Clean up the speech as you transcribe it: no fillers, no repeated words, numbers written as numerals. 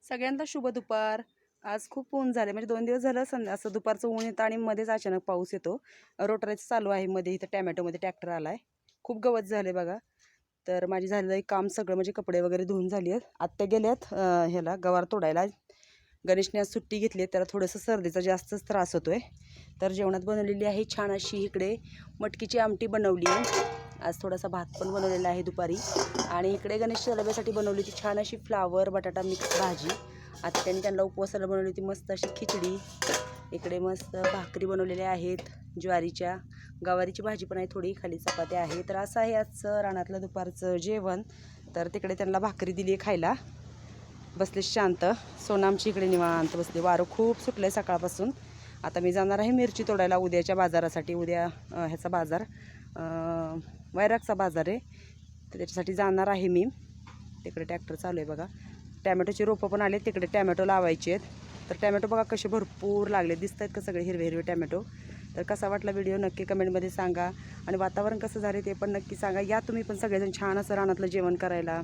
सगळ्यांना शुभ दुपार. आज खूप ऊन झाले, म्हणजे 2 दिवस झालं असं दुपारचं ऊन येतं आणि मध्येच अचानक पाऊस येतो. रोटराचं चालू आहे मध्ये. इथं टॅमॅटोमध्ये ट्रॅक्टर आलाय. खूप गवत झाले बघा. तर माझी झालेलं काम सगळं, म्हणजे कपडे वगैरे धुवून झाली आहेत. आत्या गेल्यात ह्याला गवार तोडायला. गणेशने आज सुट्टी घेतली आहे, त्याला थोडंसं सर्दीचा जास्तच त्रास होतोय. तर जेवणात बनवलेली आहे छान अशी इकडे मटकीची आमटी बनवली आहे. आज थोडासा भात पण बनवलेला आहे दुपारी. आणि इकडे गणेश डब्यासाठी बनवली होती छान अशी फ्लावर बटाटा मिक्स भाजी. आत्याने त्यांना उपवासाला बनवली होती मस्त अशी खिचडी. इकडे मस्त भाकरी बनवलेल्या आहेत ज्वारीच्या. गवारीची भाजी पण आहे थोडी, खाली चपात्या आहे. तर असं आहे आजचं रानातलं दुपारचं जेवण. तर तिकडे त्यांना भाकरी दिली आहे खायला. बसले शांत. सोनामची इकडे निवांत बसले. वारं खूप सुटलं आहे सकाळपासून. आता मी जाणार आहे मिरची तोडायला उद्याच्या बाजारासाठी. उद्या ह्याचा बाजार वैरागचा बाजार आहे, तर त्याच्यासाठी जाणार आहे मी. तिकडे ट्रॅक्टर चालू आहे बघा. टॅमॅटोची रोपं पण आले, तिकडे टॅमॅटो लावायचे आहेत. तर टॅमॅटो बघा कसे भरपूर लागले, दिसत आहेत का सगळे हिरवे हिरवे टॅमॅटो. तर कसा वाटला व्हिडिओ नक्की कमेंटमध्ये सांगा. आणि वातावरण कसं झालं ते पण नक्की सांगा. या तुम्ही पण सगळेजण छान असं रानातलं जेवण करायला.